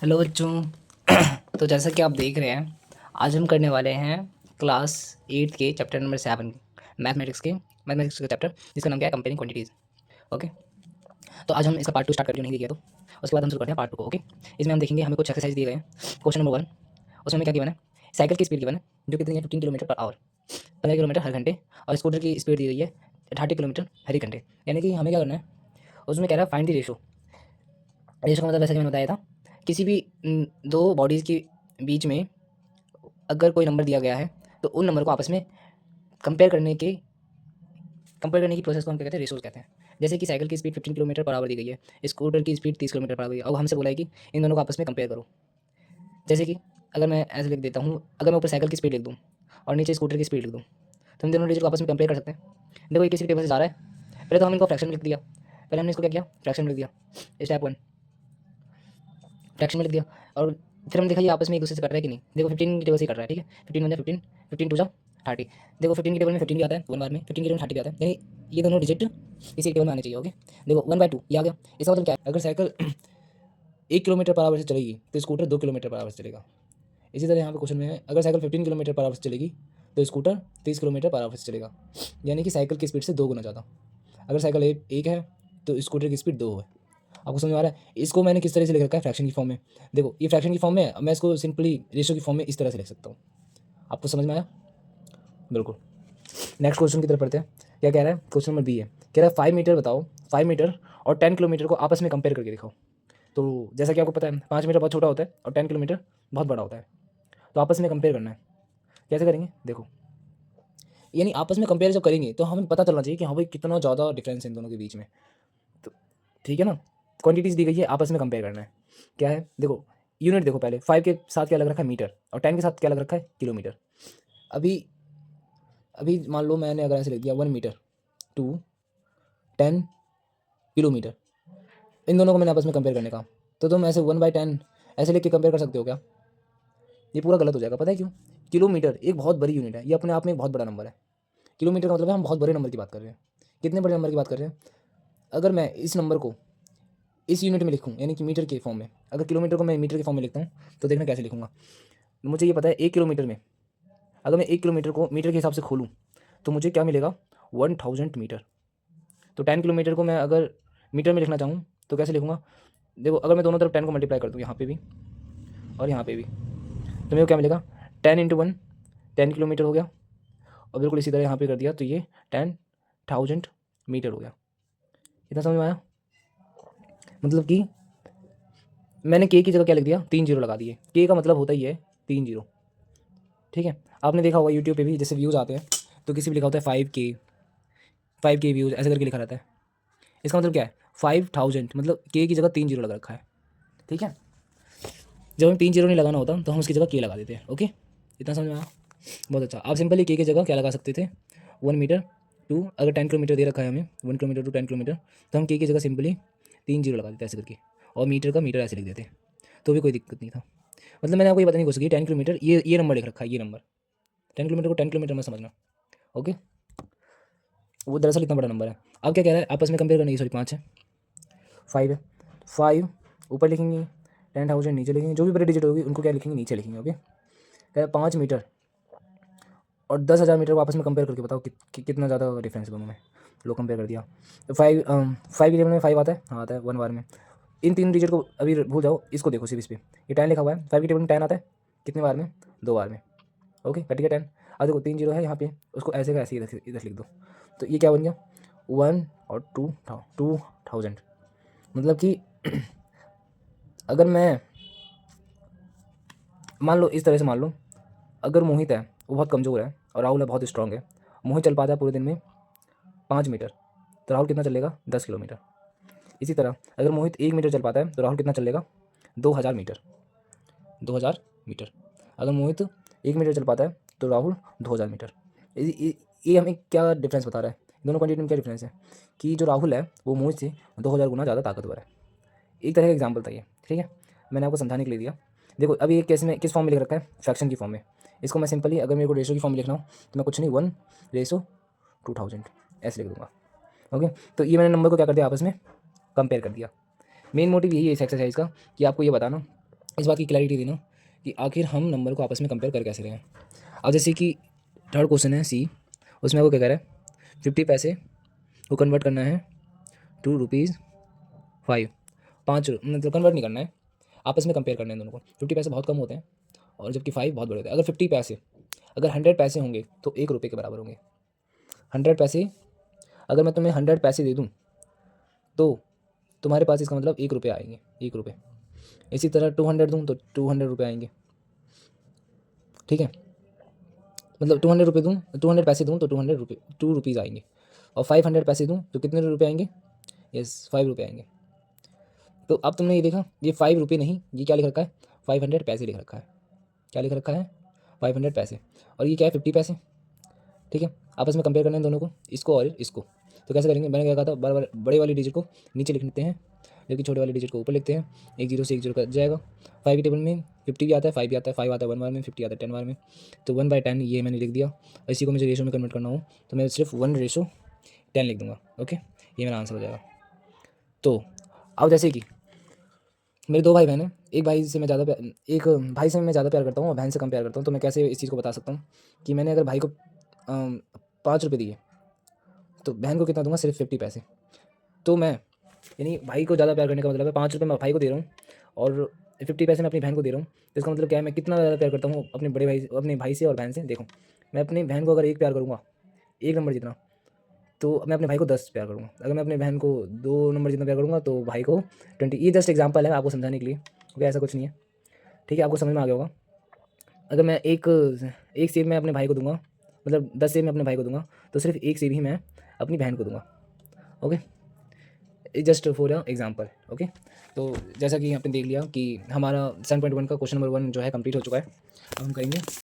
Hello बच्चों। तो जैसा कि आप देख रहे हैं, आज हम करने वाले हैं क्लास 8 के चैप्टर नंबर 7 मैथमेटिक्स का चैप्टर, जिसका नाम क्या है, कंपेयरिंग क्वांटिटीज़। ओके, तो आज हम इसका पार्ट 2 स्टार्ट करके नहीं किया, तो उसके बाद हम शुरू करते हैं पार्ट 2 को। ओके, इसमें हम देखेंगे, हमें कुछ एक्सरसाइज दिए गए हैं। क्वेश्चन नंबर 1, उसमें हमें क्या गिवन है, साइकिल की स्पीड गिवन है जो कितनी है, 15 किलोमीटर पर आवर, 15 किलोमीटर हर घंटे, और स्कूटर की स्पीड दी गई है 30 किलोमीटर हर एक घंटे। यानी कि हमें क्या करना है, उसमें कह रहा है फाइंड द रेशो। रेशो का मतलब वैसे कि मैंने बताया था, किसी भी दो बॉडीज़ के बीच में अगर कोई नंबर दिया गया है तो उन नंबर को आपस में कंपेयर करने की प्रोसेस को हम क्या कहते हैं, रेशोज कहते हैं। जैसे कि साइकिल की स्पीड 15 किलोमीटर पर आवर दी गई है, स्कूटर की स्पीड 30 किलोमीटर पर आवर दी है। अब हमसे बोला है कि इन दोनों को आपस में कंपेयर करो। जैसे कि अगर मैं ऐसे लिख देता हूँ, अगर मैं ऊपर साइकिल की स्पीड लिख दूँ और नीचे स्कूटर की स्पीड लिख दूँ, तो हम दोनों डिजिट को आपस में कंपेयर कर सकते हैं। देखो, ये किसी टेबल से जा रहा है, पहले तो हम इनको फ्रैक्शन में लिख दिया, पहले हमने इसको क्या किया, फ्रैक्शन में लिख दिया, स्टेप 1 फ्रैक्शन में लिख दिया। और फिर हम देखा ये आपस में एक दूसरे से कट रहा है कि नहीं। देखो 15 की टेबल से कट रहा है, ठीक है, 15 वन जा 15, 15 टू जा 30। देखो 15 की टेबल में 15 भी आता है 1 बार में, 15 की टेबल में 30 भी आता है, यानी ये दोनों डिजिट इसी टेबल में आने चाहिए। ओके, देखो 1/2 ये आ गया। इसका मतलब क्या है, अगर साइकिल 1 किलोमीटर पर आवर से चलेगी तो स्कूटर 2 किलोमीटर पर आवर से चलेगा। इसी तरह यहाँ पे क्वेश्चन में है, अगर साइकिल 15 किलोमीटर पर आवर से चलेगी तो स्कूटर 30 किलोमीटर पर आवर से चलेगा, यानी कि साइकिल की स्पीड से 2 गुना ज़्यादा। अगर साइकिल एक है तो स्कूटर की स्पीड 2 है। आपको समझ में आ रहा है? इसको मैंने किस तरह से लिख रखा है, फ्रैक्शन की फॉर्म में। देखो ये फ्रैक्शन की फॉर्म में है, मैं इसको सिंपली रेशियो की फॉर्म में इस तरह से लिख सकता हूँ। आपको समझ में आया? बिल्कुल। नेक्स्ट क्वेश्चन की तरफ पढ़ते हैं। क्या कह रहा है, क्वेश्चन नंबर बी है, कह रहा है 5 मीटर बताओ, 5 मीटर और 10 किलोमीटर को आपस में कंपेयर करके दिखाओ। तो जैसा कि आपको पता है 5 मीटर बहुत छोटा होता है और 10 किलोमीटर बहुत बड़ा होता है, तो आपस में कंपेयर करना है। कैसे करेंगे, देखो, यानी आपस में कंपेयर जब करेंगे तो हमें पता चलना चाहिए कि हाँ भाई कितना ज़्यादा डिफरेंस है इन दोनों के बीच में। तो ठीक है ना, क्वांटिटीज़ दी गई है, आपस में कंपेयर करना है। क्या है, देखो यूनिट देखो, पहले 5 के साथ क्या लग रखा है, मीटर, और 10 के साथ क्या लग रखा है, किलोमीटर। अभी अभी मान लो मैंने अगर ऐसे लिख दिया 1 मीटर टू 10 किलोमीटर, इन दोनों को मैंने आपस में कंपेयर करने का, तो तुम ऐसे 1/10 ऐसे लिख के कंपेयर कर सकते हो क्या? ये पूरा गलत हो जाएगा। पता है क्यों? किलोमीटर एक बहुत बड़ी यूनिट है, ये अपने आप में एक बहुत बड़ा नंबर है। किलोमीटर का मतलब है हम बहुत बड़े नंबर की बात कर रहे हैं। कितने बड़े नंबर की बात कर रहे हैं? अगर मैं इस नंबर को इस यूनिट में लिखूँ, यानी कि मीटर के फॉर्म में, अगर किलोमीटर को मैं मीटर के फॉर्म में लिखता हूँ, तो देखना कैसे लिखूँगा। मुझे ये पता है 1 किलोमीटर में, अगर मैं 1 किलोमीटर को मीटर के हिसाब से खोलूँ तो मुझे क्या मिलेगा, 1000 मीटर। तो 10 किलोमीटर को मैं अगर मीटर में लिखना चाहूँ तो कैसे लिखूँगा? देखो, अगर मैं दोनों तरफ 10 को मल्टीप्लाई कर दूँ, यहाँ पे भी और यहाँ पे भी, तो मेरे को क्या मिलेगा, 10 × 1 10 किलोमीटर हो गया। और बिल्कुल इसी तरह यहाँ पे कर दिया तो ये 10,000 मीटर हो गया। इतना समझ में आया? मतलब कि मैंने के की जगह क्या लिख दिया, 3 जीरो लगा दिए। के का मतलब होता ही है 3 जीरो। ठीक है, आपने देखा होगा यूट्यूब पे भी जैसे व्यूज़ आते हैं तो किसी भी लिखा होता है 5K व्यूज़ ऐसे करके लिखा रहता है। इसका मतलब क्या है, 5000, मतलब के की जगह 3 जीरो लगा रखा है। ठीक है, जब हमें 3 जीरो नहीं लगाना होता तो हम उसकी जगह के लगा देते हैं। ओके, इतना समझ में आया? बहुत अच्छा। आप सिंपली के की जगह क्या लगा सकते थे, 1 मीटर टू, अगर 10 किलोमीटर दे रखा है हमें, 1 किलोमीटर टू 10 किलोमीटर, तो हम के की जगह सिंपली 3 जीरो लगा देते ऐसे करके, और मीटर का मीटर ऐसे लिख देते, तो भी कोई दिक्कत नहीं था। मतलब मैंने आपको ये बताने की कोशिश की, 10 किलोमीटर ये नंबर लिख रखा है, ये नंबर 10 किलोमीटर को 10 किलोमीटर में समझना। ओके, वो दरअसल इतना बड़ा नंबर है। अब क्या कह रहा है, आपस में कंपेयर करने की, सॉरी 5 है, 5 है, 5 ऊपर लिखेंगे, 10,000 नीचे लिखेंगे, जो भी बड़ी डिजिट होगी उनको क्या लिखेंगे, नीचे लिखेंगे। ओके, कह रहा है 5 मीटर और 10,000 मीटर को आपस में कंपेयर करके बताओ कितना ज़्यादा डिफरेंस है दोनों में। लो, कंपेयर कर दिया तो 5 की टेबल में 5 आता है, हाँ आता है 1 बार में। इन 3 डिजिट को अभी भूल जाओ, इसको देखो सिर्फ इस पर, ये 10 लिखा हुआ है, 5 की टेबल में 10 आता है, कितने बार में, 2 बार में। ओके, कट गया 10। अब देखो 3 जीरो है यहाँ पे, उसको ऐसे का ऐसे इधर इधर लिख दो, तो ये क्या बन गया, 1 और 2,000। मतलब कि अगर मैं मान लो इस तरह से मान लो, अगर मोहित है वो बहुत कमज़ोर है और राहुल है बहुत स्ट्रांग है। मोहित चल पाता है पूरे दिन में 5 मीटर, तो राहुल कितना चलेगा, 10 किलोमीटर। इसी तरह अगर मोहित 1 मीटर चल पाता है तो राहुल कितना चलेगा, 2,000 मीटर, 2,000 मीटर। अगर मोहित 1 मीटर चल पाता है तो राहुल 2,000 मीटर। ये हमें क्या डिफरेंस बता रहा है, दोनों क्वांटिटी में क्या डिफरेंस है, कि जो राहुल है वो मोहित से 2,000 गुना ज़्यादा ताकतवर है। एक तरह का एग्जाम्पल था ये, ठीक है, मैंने आपको समझाने के लिए दिया। देखो अभी ये किस फॉर्म में लिख रखा है, फ्रैक्शन की फॉर्म में। इसको मैं सिंपली, अगर मेरे को रेशो की फॉर्म में लिखना हो तो मैं कुछ नहीं, 1/2000 ऐसे लिख दूंगा। ओके, तो ये मैंने नंबर को क्या कर दिया, आपस में कंपेयर कर दिया। मेन मोटिव यही है इस एक्सरसाइज का, कि आपको ये बताना इस बात की क्लैरिटी थी ना कि आखिर हम नंबर को आपस में कंपेयर कर कैसे रहे हैं। अब जैसे कि थर्ड क्वेश्चन है सी, उसमें वो क्या कह रहा है 50 पैसे को कन्वर्ट करना है टू रुपीज़ 5, 5 मतलब कन्वर्ट नहीं करना है, आपस में कंपेयर करना है दोनों को। 50 पैसे बहुत कम होते हैं और जबकि 5 बहुत बड़े होते हैं। अगर 50 पैसे अगर 100 पैसे होंगे तो 1 रुपये के बराबर होंगे। 100 पैसे अगर मैं तुम्हें 100 पैसे दे दूँ तो तुम्हारे पास इसका मतलब 1 रुपये आएंगे, 1 रुपये। इसी तरह 200 दूँ तो 200 रुपये आएंगे, ठीक है। मतलब 200 रुपये दूँ, 200 पैसे दूँ तो 200 रुपये 2 रुपीज़ आएंगे। और 500 पैसे दूँ तो कितने रुपये आएंगे? यस 5 रुपये आएंगे। तो अब तुमने ये देखा, ये 5 रुपये नहीं, ये क्या लिख रखा है 500 पैसे लिख रखा है। क्या लिख रखा है 500 पैसे। और ये क्या है 50 पैसे, ठीक है। आपस में कंपेयर करना है दोनों को, इसको और इसको। तो कैसे करेंगे, मैंने क्या कहा था, बड़े वाली डिजिट को नीचे लिख लेते हैं जबकि छोटे वाले डिजिट को ऊपर लिखते हैं। एक जीरो से एक जीरो कट जाएगा। 5 की टेबल में 50 भी आता है, 5 भी आता है, 5 आता है 1 बार में, 50 आता है 10 बार में। तो 1/10 ये मैंने लिख दिया। और इसी को मुझे रेशो में कन्वर्ट करना हो तो मैं सिर्फ 1/10 लिख दूंगा। ओके, ये मेरा आंसर हो जाएगा। तो अब जैसे कि मेरे 2 भाई बहन हैं, एक भाई से मैं ज़्यादा प्यार करता हूँ और बहन से कम प्यार करता हूँ। तो मैं कैसे इस चीज़ को बता सकता हूँ कि मैंने अगर भाई को 5 रुपये दिए तो बहन को कितना दूंगा, सिर्फ 50 पैसे। तो मैं यानी भाई को ज़्यादा प्यार करने का मतलब है 5 रुपये मैं भाई को दे रहा हूँ और 50 पैसे मैं अपनी बहन को दे रहा हूँ। तो इसका मतलब क्या है, मैं कितना ज़्यादा प्यार करता हूँ अपने भाई से और बहन से। देखो, मैं अपनी बहन को अगर 1 प्यार करूँगा, 1 नंबर जितना, तो मैं अपने भाई को 10 प्यार करूँगा। अगर मैं अपने बहन को 2 नंबर जितना प्यार करूँगा तो भाई को 20। ये जस्ट एग्जाम्पल है आपको समझाने के लिए, क्योंकि ऐसा कुछ नहीं है, ठीक है। आपको समझ में आ गया होगा। अगर मैं एक सेब मैं अपने भाई को दूंगा, मतलब 10 सेब मैं अपने भाई को दूंगा, तो सिर्फ 1 सेब ही मैं अपनी बहन को दूंगा। Okay, just for example. Okay, तो जैसा कि आपने देख लिया कि हमारा 7.1 का क्वेश्चन नंबर 1 जो है कंप्लीट हो चुका है। अब हम करेंगे